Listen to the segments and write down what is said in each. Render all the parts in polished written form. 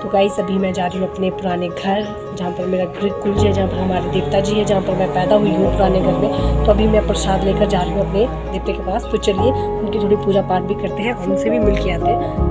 तो गाइस अभी मैं जा रही हूँ अपने पुराने घर, जहाँ पर मेरा कुल है, जहाँ पर हमारे देवता जी है, जहाँ पर मैं पैदा हुई हूँ पुराने घर में। तो अभी मैं प्रसाद लेकर जा रही हूँ अपने देवते के पास। तो चलिए उनकी थोड़ी पूजा पाठ भी करते हैं और उनसे भी मिल के आते हैं।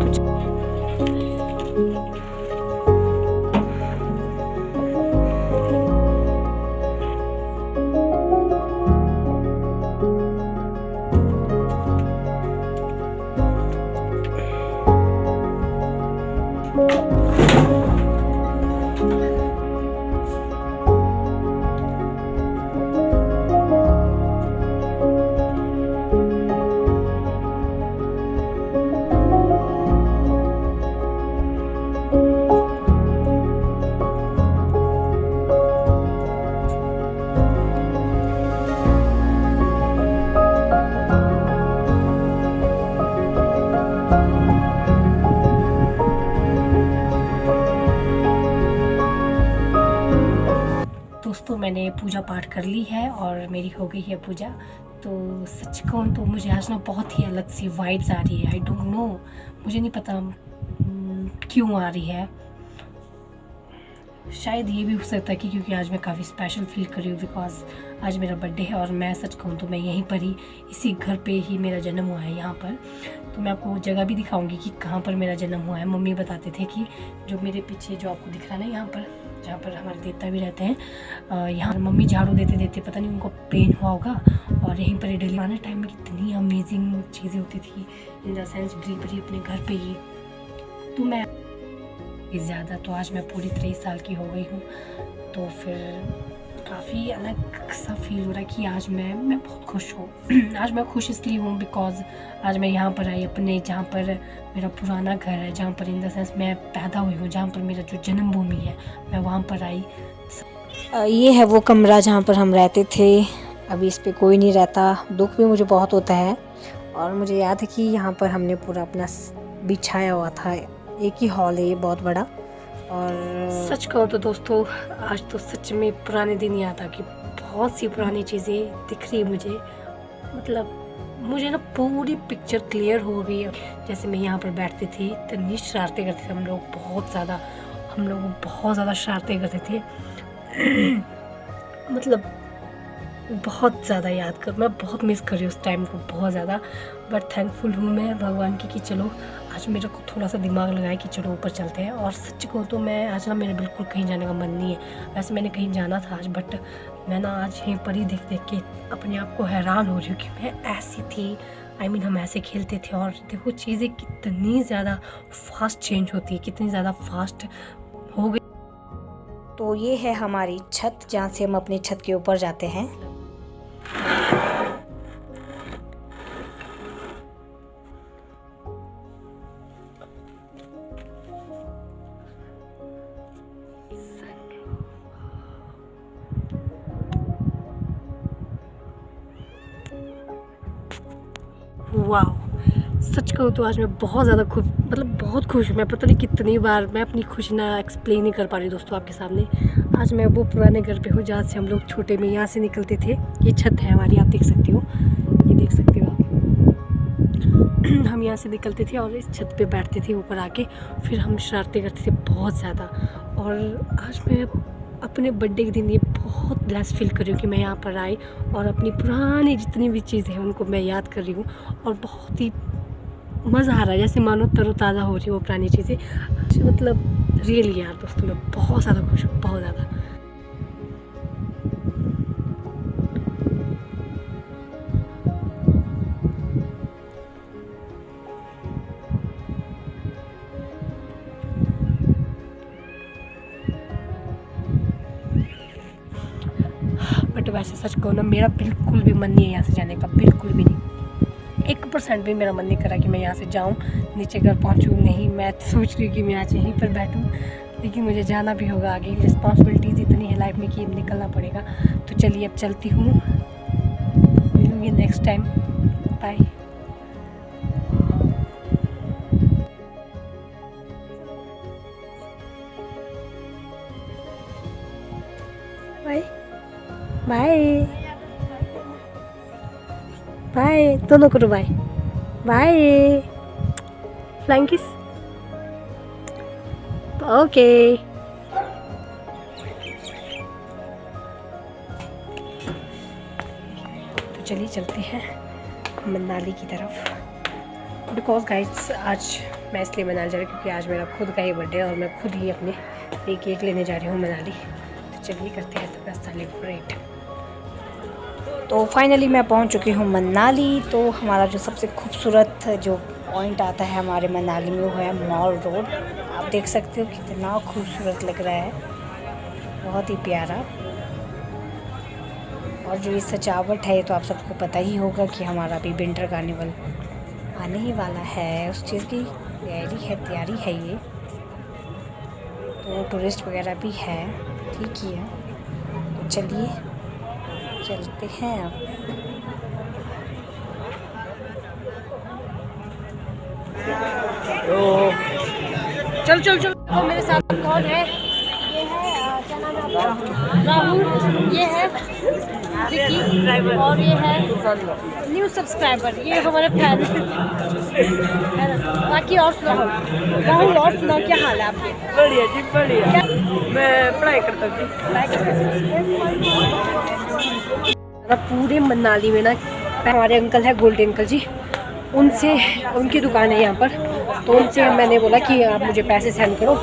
दोस्तों मैंने पूजा पाठ कर ली है और मेरी हो गई है पूजा। तो सच कहूँ तो मुझे आज ना बहुत ही अलग सी वाइब्स आ रही है। आई डोंट नो, मुझे नहीं पता क्यों आ रही है। शायद ये भी हो सकता है कि क्योंकि आज मैं काफ़ी स्पेशल फील कर रही हूँ, बिकॉज आज मेरा बर्थडे है और मैं सच कहूँ तो मैं यहीं पर ही, इसी घर पे ही मेरा जन्म हुआ है यहाँ पर। तो मैं आपको जगह भी दिखाऊंगी कि कहाँ पर मेरा जन्म हुआ है। मम्मी बताते थे कि जो मेरे पीछे जो आपको दिख रहा है ना, यहाँ पर जहाँ पर हमारे देवता भी रहते हैं, यहाँ मम्मी झाड़ू देते देते पता नहीं उनको पेन हुआ होगा, और यहीं पर डेली आने टाइम में कितनी अमेजिंग चीज़ें होती थी, इन द सेंस ग्रीनरी अपने घर पे ही। तो मैं ज़्यादा तो आज मैं पूरी 23 साल की हो गई हूँ, तो फिर काफ़ी अलग सा फील हो रहा है कि आज मैं बहुत खुश हूँ। आज मैं खुश इसलिए हूँ बिकॉज़ आज मैं यहाँ पर आई अपने, जहाँ पर मेरा पुराना घर है, जहाँ पर इन द सेंस मैं पैदा हुई हूँ, जहाँ पर मेरा जो जन्मभूमि है, मैं वहाँ पर आई। ये है वो कमरा जहाँ पर हम रहते थे। अभी इस पर कोई नहीं रहता, दुख भी मुझे बहुत होता है। और मुझे याद है कि यहाँ पर हमने पूरा अपना बिछाया हुआ था। एक ही हॉल है ये, बहुत बड़ा। और सच कहूँ तो दोस्तों आज तो सच में पुराने दिन याद आ कि बहुत सी पुरानी चीज़ें दिख रही है मुझे। मतलब मुझे ना पूरी पिक्चर क्लियर हो गई है। जैसे मैं यहाँ पर बैठती थी, इतनी शरारतें करते थे हम लोग, बहुत ज़्यादा शरारतें करते थे। मतलब बहुत ज़्यादा याद कर, मैं बहुत मिस कर रही हूँ उस टाइम को, बहुत ज़्यादा। बट थैंकफुल हूँ मैं भगवान की कि चलो आज मेरे को थोड़ा सा दिमाग लगाया कि चलो ऊपर चलते हैं। और सच कहूँ तो मैं आज ना, मेरा बिल्कुल कहीं जाने का मन नहीं है। वैसे मैंने कहीं जाना था आज, बट मैं ना आज यहीं पर ही देख देख के अपने आप को हैरान हो रही हूँ कि मैं ऐसी थी। आई मीन हम ऐसे खेलते थे, और देखो चीज़ें कितनी ज़्यादा फास्ट चेंज होती है, कितनी ज़्यादा फास्ट हो गई। तो ये है हमारी छत, जहाँ से हम अपनी छत के ऊपर जाते हैं। वाह, सच कहूँ तो आज मैं बहुत ज़्यादा बहुत खुश हूँ। मैं पता नहीं कितनी बार मैं अपनी खुशी ना एक्सप्लेन नहीं कर पा रही दोस्तों आपके सामने। आज मैं वो पुराने घर पे हूँ जहाँ से हम लोग छोटे में यहाँ से निकलते थे। ये छत है हमारी, आप देख सकते हो, ये देख सकते हो आप। हम यहाँ से निकलते थे और इस छत पे बैठते थे ऊपर आके, फिर हम शरारतें करते थे बहुत ज़्यादा। और आज मैं अपने बर्थडे के दिन ये बहुत ब्लेस फील कर रही हूँ कि मैं यहाँ पर आई और अपनी पुरानी जितनी भी चीज़ें हैं उनको मैं याद कर रही हूँ, और बहुत ही मज़ा आ रहा है, जैसे मानो तरोताज़ा हो रही है वो पुरानी चीज़ें। मतलब रियली यार दोस्तों मैं बहुत ज़्यादा खुश हूँ, बहुत ज़्यादा। बट वैसे सच कहूँ ना, मेरा बिल्कुल भी मन नहीं है यहाँ से जाने का, बिल्कुल भी नहीं। 1% भी मेरा मन नहीं करा कि मैं यहाँ से जाऊँ, नीचे घर पहुँचूँ। नहीं, मैं सोच रही हूँ कि मैं आज यहीं पर बैठूँ, लेकिन मुझे जाना भी होगा आगे। रिस्पॉन्सिबिलिटीज़ इतनी है लाइफ में कि अब निकलना पड़ेगा। तो चलिए अब चलती हूँ, मिलूँगी next time, bye. Bye bye bye, दोनों करो bye bye, flying kiss. Okay. तो चलिए चलते हैं मनाली की तरफ। बिकॉज गाइड्स आज मैं इसलिए मनाली जा रही हूँ क्योंकि आज मेरा खुद का ही बर्थडे है और मैं खुद ही अपने लिए केक लेने जा रही हूँ मनाली। तो चलिए करते हैं थोड़ा सेलिब्रेट। तो फाइनली मैं पहुँच चुकी हूँ मनाली। तो हमारा जो सबसे खूबसूरत जो पॉइंट आता है हमारे मनाली में वो है मॉल रोड। आप देख सकते हो कितना खूबसूरत लग रहा है, बहुत ही प्यारा। और जो ये सजावट है तो आप सबको पता ही होगा कि हमारा अभी विंटर कार्निवल आने ही वाला है, उस चीज़ की तैयारी है ये। तो टूरिस्ट वगैरह भी है, ठीक ही है। तो चलिए चलते हैं अब। चल चल चल। तो मेरे साथ कौन है? ये है क्या नाम है आपका? राहुल। ये है विकी ड्राइवर और ये है न्यू सब्सक्राइबर। ये हमारे फैन है ना। बाकी और सुनाओ राहुल, और सुनाओ क्या हाल है आपके? बढ़िया जी बढ़िया। मैं पढ़ाई करता हूँ। पूरे मनाली में ना हमारे अंकल है गोल्डी अंकल जी, उनसे उनकी दुकान है यहाँ पर। तो उनसे मैंने बोला कि आप मुझे पैसे सेंड करो,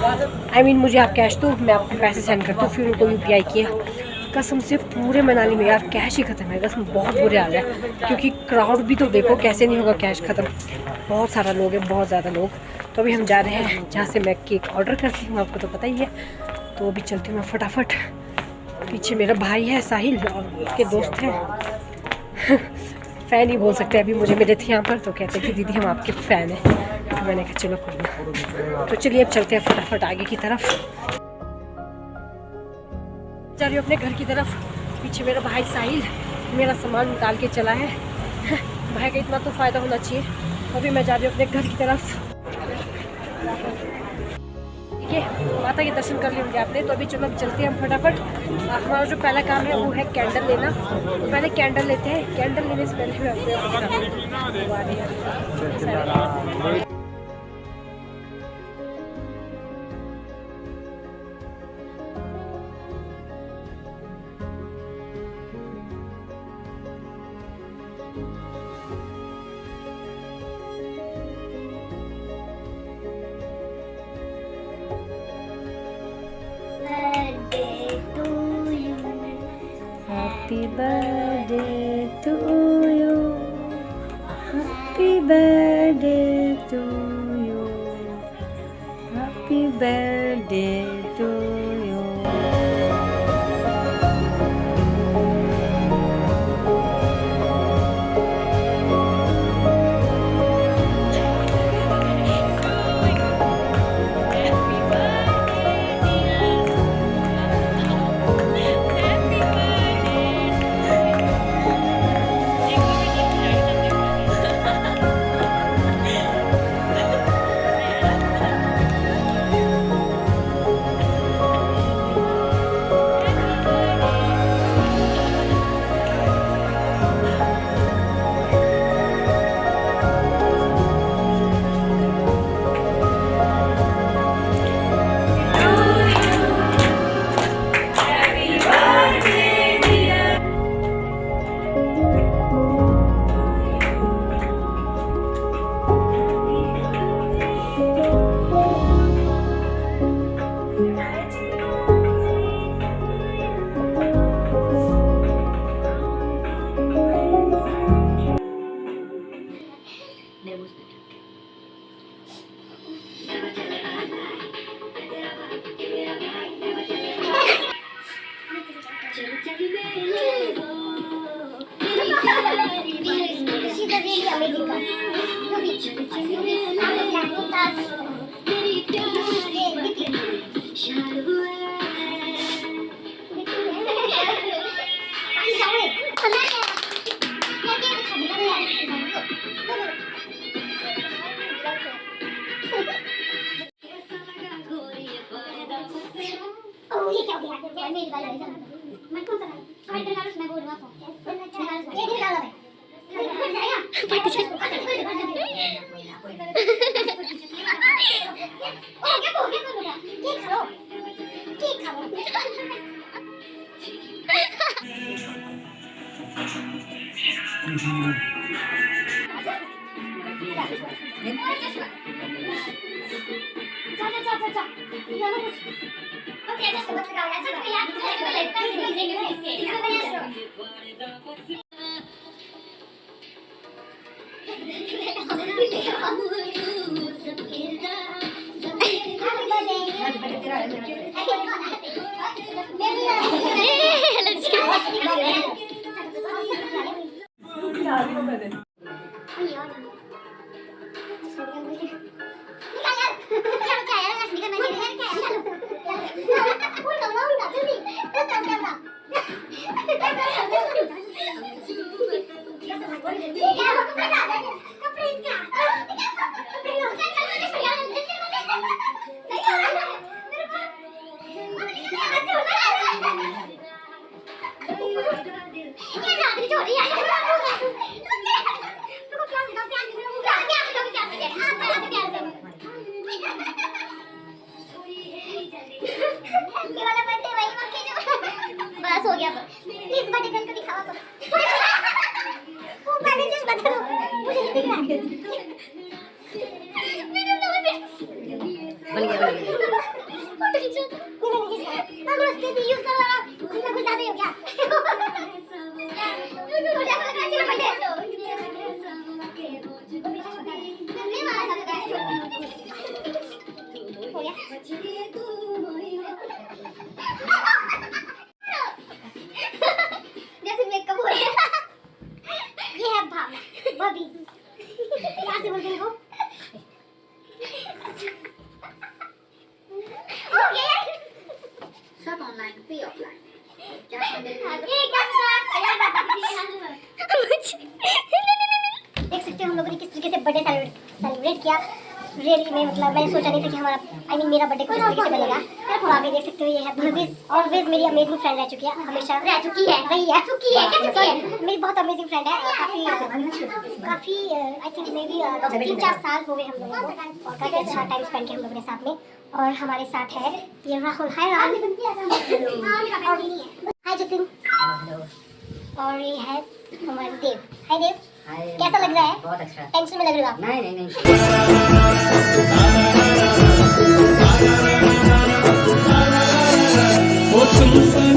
मुझे आप कैश दो, मैं आपको पैसे सेंड करता हूँ। फिर उनको UPI किया। कसम से पूरे मनाली में यार कैश ही ख़त्म है, कसम बहुत बुरे हाल है। क्योंकि क्राउड भी तो देखो, कैसे नहीं होगा कैश ख़त्म, बहुत सारा लोग है, बहुत ज़्यादा लोग। तो अभी हम जा रहे हैं जहाँ से मैं केक ऑर्डर करती हूँ, आपको तो पता ही है। तो अभी चलती हूँ मैं फटाफट। पीछे मेरा भाई है साहिल और उसके दोस्त हैं फ़ैन ही बोल सकते हैं। अभी मुझे मिले थे यहाँ पर तो कहते कि दीदी हम आपके फ़ैन हैं। तो मैंने कहा चलो कोई ना। तो चलिए अब चलते हैं फटाफट आगे की तरफ। जा रही हूँ अपने घर की तरफ। पीछे मेरा भाई साहिल मेरा सामान निकाल के चला है भाई का इतना तो फ़ायदा होना चाहिए। अभी मैं जा रही हूँ अपने घर की तरफ। ठीक है, माता के दर्शन कर लेंगे आपने। तो अभी चलो अब चलते हैं हम फटाफट। हमारा जो पहला काम है वो है कैंडल लेना। तो पहले कैंडल लेते हैं। कैंडल लेने से पहले मैं Happy birthday to you. Happy birthday to you. Happy birthday to you. ये क्या हो गया? मेरी बारी है। मैं कौन सा फाइट कर रहा हूं, मैं बोल रहा हूं। ये नहीं डाला मैं। फट जाएगा। फट जाएगा। ओ क्या हो गया बेटा? ओके जस्ट मत लगाओ यार सब यार मुझे लगता है कि देंगे इसके बस हो गया प्लीज बर्थडे गर्ल को दिखाओ तो वो मैनेजर बता दो मुझे नहीं दिख रहा बन गया फोटो खींचो मैं उसके भी यूज कर रहा हूं कुछ ज्यादा हो गया मुझे ऐसा लग रहा है बर्थडे हो गया जैसे मेकअप हो रहा है ये है भावना बॉबी यहाँ से बोलते हैं वो हो गया शॉप ऑनलाइन पे ऑफलाइन क्या ये क्या देख सकते हो हम लोगों ने किस तरीके से बर्थडे सेलिब्रेट किया रियली में मतलब मैंने सोचा नहीं था कि हमारा मेरा बर्थडे कुछ तरीके से बनेगा। और आप देख सकते हो ये है भविस ऑलवेज मेरी अमेजिंग फ्रेंड रह चुकी है हमेशा रह चुकी है वही है चुकी है क्या चुकी है मेरी बहुत अमेजिंग फ्रेंड है काफ़ी आई थिंक मे बी 3-4 साल हो गए हम लोगों को और काफ़ी अच्छा टाइम स्पेंड किया हम लोगों ने साथ में। और हमारे साथ है ये राहुल। हाय राहुल। हाय जतिन। और ये है हमारे देव। हाय देव। कैसा लग रहा है? बहुत अच्छा। टेंशन में लग रहे हो आप? नहीं वो सुन